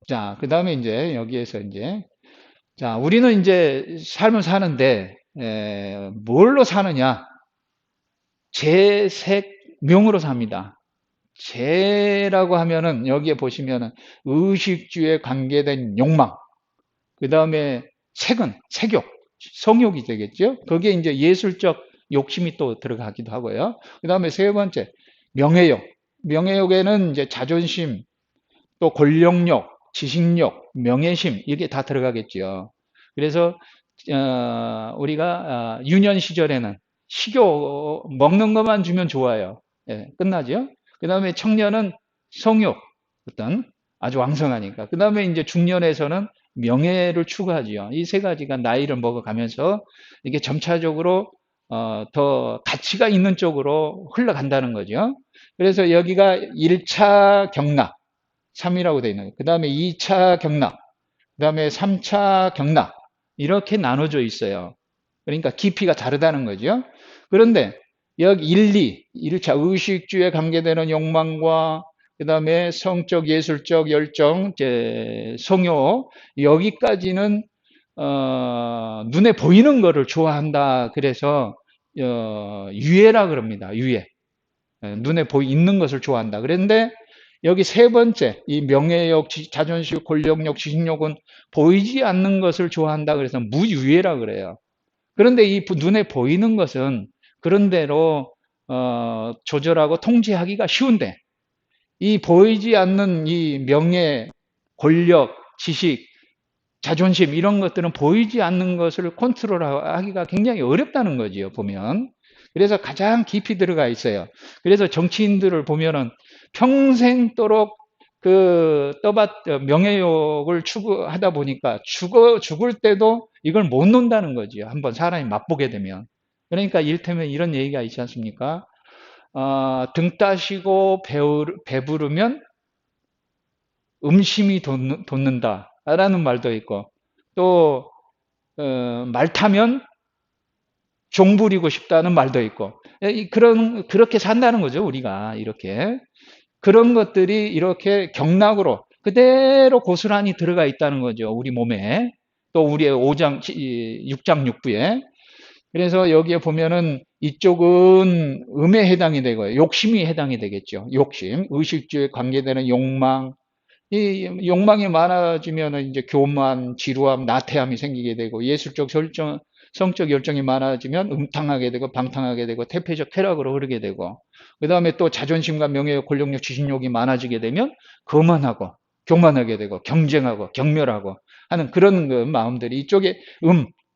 자, 그 다음에 이제 여기에서 이제, 자, 우리는 이제 삶을 사는데, 뭘로 사느냐? 재색명으로 삽니다. 재라고 하면은 여기에 보시면은 의식주에 관계된 욕망, 그 다음에 색은 색욕, 성욕이 되겠죠. 거기에 이제 예술적 욕심이 또 들어가기도 하고요. 그 다음에 세 번째 명예욕, 명예욕에는 이제 자존심, 또 권력욕, 지식욕, 명예심 이게 다 들어가겠죠. 그래서 우리가 유년 시절에는 식욕 먹는 것만 주면 좋아요. 예, 끝나죠. 그 다음에 청년은 성욕 어떤 아주 왕성하니까. 그 다음에 이제 중년에서는 명예를 추구하지요. 이 세 가지가 나이를 먹어가면서 이게 점차적으로 더 가치가 있는 쪽으로 흘러간다는 거죠. 그래서 여기가 1차 경락, 3이라고 되어 있는 거예요. 그 다음에 2차 경락, 그 다음에 3차 경락, 이렇게 나눠져 있어요. 그러니까 깊이가 다르다는 거죠. 그런데 여기 1, 2, 1차 의식주에 관계되는 욕망과 그 다음에 성적, 예술적 열정, 성욕, 여기까지는 눈에 보이는 거를 좋아한다. 그래서 유해라 그럽니다. 유해. 눈에 있는 것을 좋아한다. 그런데 여기 세 번째, 이 명예욕, 자존심, 권력욕, 지식욕은 보이지 않는 것을 좋아한다. 그래서 무유해라 그래요. 그런데 이 눈에 보이는 것은 그런대로 조절하고 통제하기가 쉬운데 이 보이지 않는 이 명예, 권력, 지식, 자존심 이런 것들은 보이지 않는 것을 컨트롤하기가 굉장히 어렵다는 거지요, 보면. 그래서 가장 깊이 들어가 있어요. 그래서 정치인들을 보면은 평생도록 명예욕을 추구하다 보니까 죽을 때도 이걸 못 논다는 거지요. 한번 사람이 맛보게 되면. 그러니까 이를테면 이런 얘기가 있지 않습니까? 등 따시고 배부르면 음심이 돋는다라는 말도 있고, 또 말 타면 종 부리고 싶다는 말도 있고, 그렇게 산다는 거죠, 우리가. 이렇게. 그런 것들이 이렇게 경락으로 그대로 고스란히 들어가 있다는 거죠, 우리 몸에. 또 우리의 5장, 6장 6부에. 그래서 여기에 보면은 이쪽은 음에 해당이 되고요. 욕심이 해당이 되겠죠. 욕심, 의식주에 관계되는 욕망. 이 욕망이 많아지면 이제 교만, 지루함, 나태함이 생기게 되고 예술적 열정, 성적 열정이 많아지면 음탕하게 되고 방탕하게 되고 태폐적 쾌락으로 흐르게 되고 그 다음에 또 자존심과 명예, 권력욕, 지식욕이 많아지게 되면 거만하고 교만하게 되고 경쟁하고 경멸하고 하는 그런 그 마음들이 이쪽에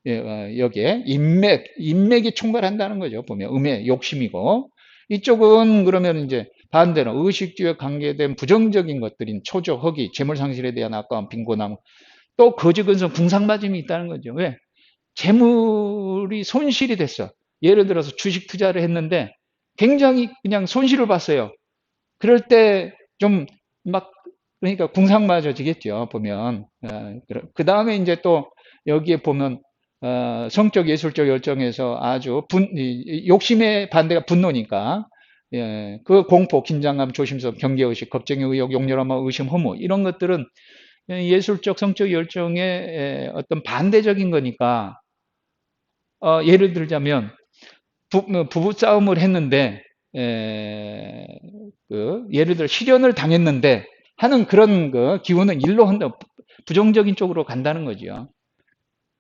여기에 인맥이 총괄한다는 거죠. 보면 음의 욕심이고 이쪽은 그러면 이제 반대로 의식주에 관계된 부정적인 것들인 초조, 허기, 재물상실에 대한 아까운 빈곤함, 또 거지근성, 궁상맞음이 있다는 거죠. 왜? 재물이 손실이 됐어. 예를 들어서 주식 투자를 했는데 굉장히 그냥 손실을 봤어요. 그럴 때 좀 막 그러니까 궁상맞아지겠죠. 보면 그 다음에 이제 또 여기에 보면 성적 예술적 열정에서 아주 욕심의 반대가 분노니까 예, 그 공포, 긴장감, 조심성, 경계의식, 겁쟁이 의욕, 용렬함, 의심, 허무 이런 것들은 예술적 성적 열정의 어떤 반대적인 거니까 예를 들자면 부부 싸움을 했는데 예를 들어 실연을 당했는데 하는 그런 그 기운은 일로 한다 부정적인 쪽으로 간다는 거죠.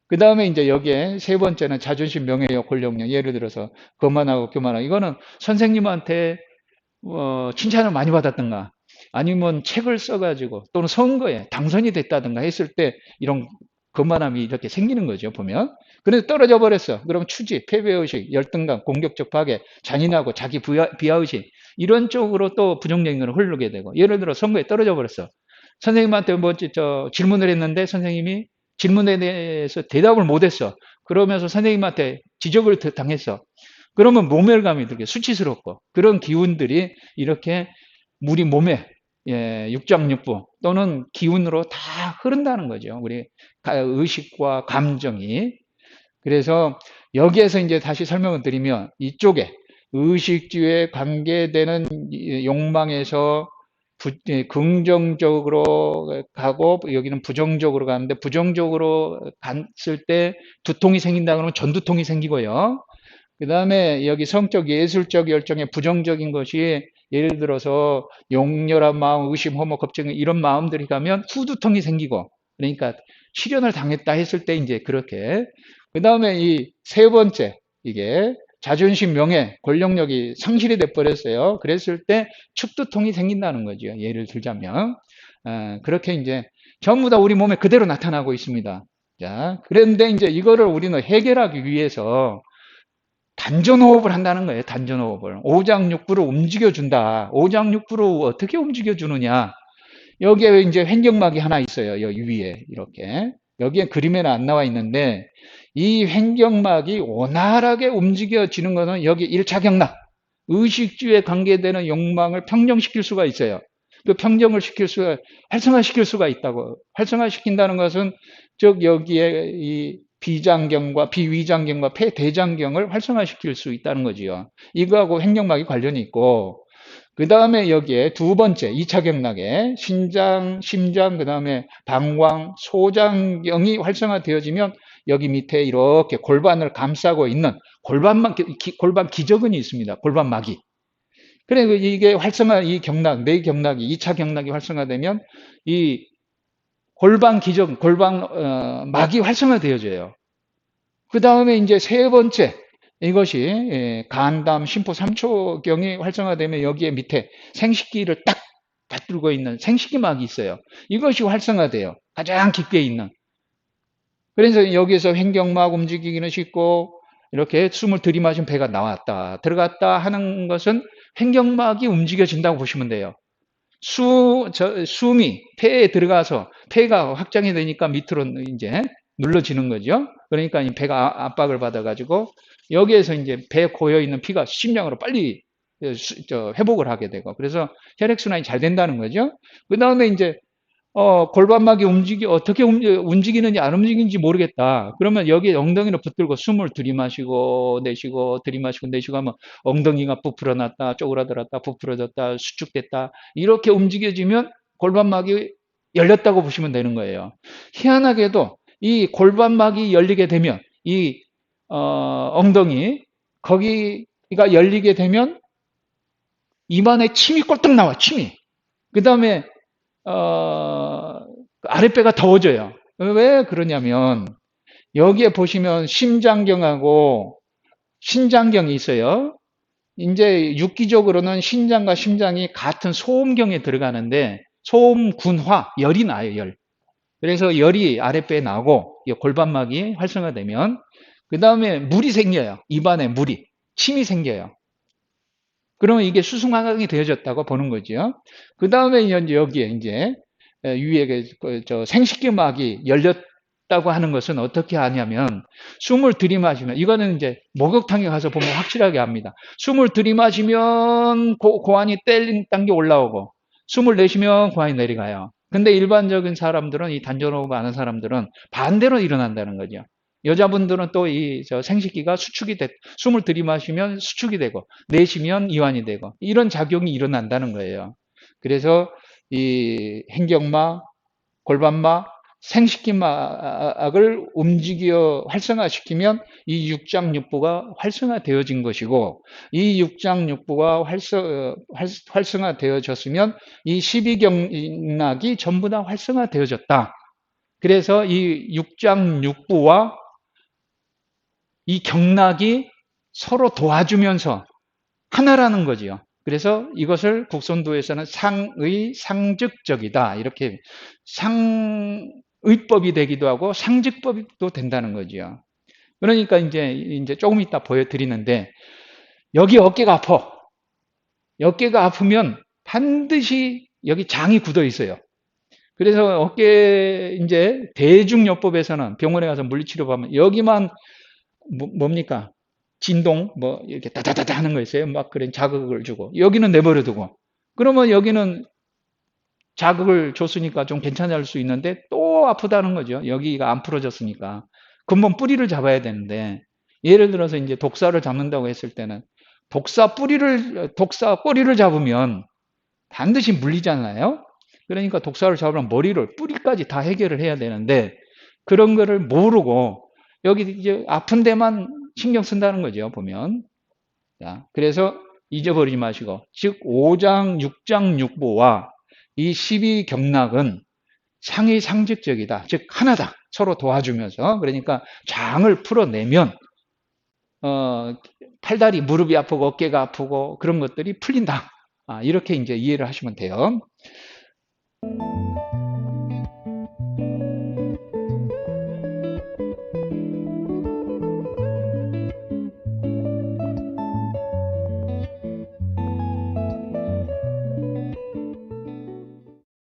그 다음에 이제 여기에 세 번째는 자존심, 명예욕, 권력욕. 예를 들어서 거만하고 교만하고 이거는 선생님한테 칭찬을 많이 받았던가 아니면 책을 써가지고 또는 선거에 당선이 됐다든가 했을 때 이런 거만함이 이렇게 생기는 거죠, 보면. 그래서 떨어져 버렸어. 그럼 추지, 패배의식, 열등감, 공격적 파괴, 잔인하고 자기 비하의식 이런 쪽으로 또 부정적인 걸 흐르게 되고 예를 들어 선거에 떨어져 버렸어. 선생님한테 질문을 했는데 선생님이 질문에 대해서 대답을 못했어. 그러면서 선생님한테 지적을 당했어. 그러면 모멸감이 들게 수치스럽고 그런 기운들이 이렇게 우리 몸에 육장육부 또는 기운으로 다 흐른다는 거죠. 우리 의식과 감정이. 그래서 여기에서 이제 다시 설명을 드리면 이쪽에 의식주에 관계되는 욕망에서 긍정적으로 가고 여기는 부정적으로 가는데 부정적으로 갔을 때 두통이 생긴다 그러면 전두통이 생기고요. 그 다음에 여기 성적 예술적 열정에 부정적인 것이 예를 들어서 용렬한 마음, 의심, 허무, 걱정 이런 마음들이 가면 후두통이 생기고 그러니까 실현을 당했다 했을 때 이제 그렇게 그 다음에 이 세 번째 이게 자존심, 명예, 권력력이 상실이 돼 버렸어요. 그랬을 때 축두통이 생긴다는 거죠. 예를 들자면 그렇게 이제 전부 다 우리 몸에 그대로 나타나고 있습니다. 자, 그런데 이제 이거를 우리는 해결하기 위해서 단전호흡을 한다는 거예요. 단전호흡을. 오장육부를 움직여준다. 오장육부를 어떻게 움직여주느냐. 여기에 이제 횡격막이 하나 있어요. 여기 위에 이렇게. 여기에 그림에는 안 나와 있는데 이 횡격막이 원활하게 움직여지는 것은 여기 1차 경락. 의식주에 관계되는 욕망을 평정시킬 수가 있어요. 그 평정을 활성화시킬 수가 있다고. 활성화시킨다는 것은 즉 여기에 이 비장경과 비위장경과 폐대장경을 활성화시킬 수 있다는 거지요. 이거하고 횡격막이 관련이 있고 그 다음에 여기에 두 번째 2차 경락에 신장, 심장, 그 다음에 방광, 소장경이 활성화되어지면 여기 밑에 이렇게 골반을 감싸고 있는 골반 기저근이 있습니다. 골반막이. 그래 이게 이 경락, 뇌 경락이 2차 경락이 활성화되면 이 골반 기저근, 막이 활성화되어져요. 그 다음에 이제 세 번째 이것이 간담, 심포 3초경이 활성화되면 여기에 밑에 생식기를 딱 받들고 있는 생식기막이 있어요. 이것이 활성화돼요. 가장 깊게 있는. 그래서 여기에서 횡격막 움직이기는 쉽고 이렇게 숨을 들이마시면 배가 나왔다 들어갔다 하는 것은 횡격막이 움직여진다고 보시면 돼요. 숨이 폐에 들어가서 폐가 확장이 되니까 밑으로 이제 눌러지는 거죠. 그러니까 이 배가 압박을 받아가지고 여기에서 이제 배에 고여 있는 피가 심장으로 빨리 회복을 하게 되고 그래서 혈액순환이 잘 된다는 거죠. 그 다음에 이제 골반막이 어떻게 움직이는지 안 움직이는지 모르겠다. 그러면 여기에 엉덩이를 붙들고 숨을 들이마시고 내쉬고 들이마시고 내쉬고 하면 엉덩이가 부풀어났다, 쪼그라들었다, 부풀어졌다, 수축됐다. 이렇게 움직여지면 골반막이 열렸다고 보시면 되는 거예요. 희한하게도 이 골반막이 열리게 되면 이 엉덩이 거기가 열리게 되면 입안에 침이 꼴떡 나와, 침이. 그 다음에 아랫배가 더워져요. 왜 그러냐면 여기에 보시면 심장경하고 신장경이 있어요. 이제 육기적으로는 신장과 심장이 같은 소음경에 들어가는데 소음군화, 열이 나요, 열. 그래서 열이 아랫배에 나고 골반막이 활성화되면 그 다음에 물이 생겨요. 입안에 물이, 침이 생겨요. 그러면 이게 수승화강이 되어졌다고 보는 거죠. 그 다음에 여기에 이제 위에 생식기막이 열렸다고 하는 것은 어떻게 하냐면 숨을 들이마시면 이거는 이제 목욕탕에 가서 보면 확실하게 압니다. 숨을 들이마시면 고환이 땡 단계 올라오고 숨을 내쉬면 고환이 내려가요. 근데 일반적인 사람들은 이 단전호흡 아는 사람들은 반대로 일어난다는 거죠. 여자분들은 또 이 생식기가 숨을 들이마시면 수축이 되고 내쉬면 이완이 되고 이런 작용이 일어난다는 거예요. 그래서 이 횡격막, 골반막, 생식기막을 움직여 활성화시키면 이 육장육부가 활성화되어진 것이고 이 육장육부가 활성화되어졌으면 이 십이경락이 전부 다 활성화되어졌다. 그래서 이 육장육부와 이 경락이 서로 도와주면서 하나라는 거지요. 그래서 이것을 국선도에서는 상의상즉적이다. 이렇게 상의법이 되기도 하고 상즉법도 된다는 거지요. 그러니까 이제 조금 이따 보여드리는데 여기 어깨가 아파. 어깨가 아프면 반드시 여기 장이 굳어 있어요. 그래서 어깨 이제 대중요법에서는 병원에 가서 물리치료 받으면 여기만 뭡니까? 진동 이렇게 다다다다 하는 거 있어요. 막 그런 자극을 주고 여기는 내버려 두고 그러면 여기는 자극을 줬으니까 좀 괜찮을 수 있는데 또 아프다는 거죠. 여기가 안 풀어졌으니까 근본 뿌리를 잡아야 되는데 예를 들어서 이제 독사를 잡는다고 했을 때는 독사 꼬리를 잡으면 반드시 물리잖아요. 그러니까 독사를 잡으면 머리를 뿌리까지 다 해결을 해야 되는데 그런 거를 모르고 여기 이제 아픈 데만 신경 쓴다는 거죠. 보면. 자, 그래서 잊어버리지 마시고 즉 5장, 6장, 6부와 이 12경락은 상위상직적이다. 즉 하나다. 서로 도와주면서 그러니까 장을 풀어내면 팔다리, 무릎이 아프고 어깨가 아프고 그런 것들이 풀린다. 이렇게 이제 이해를 하시면 돼요.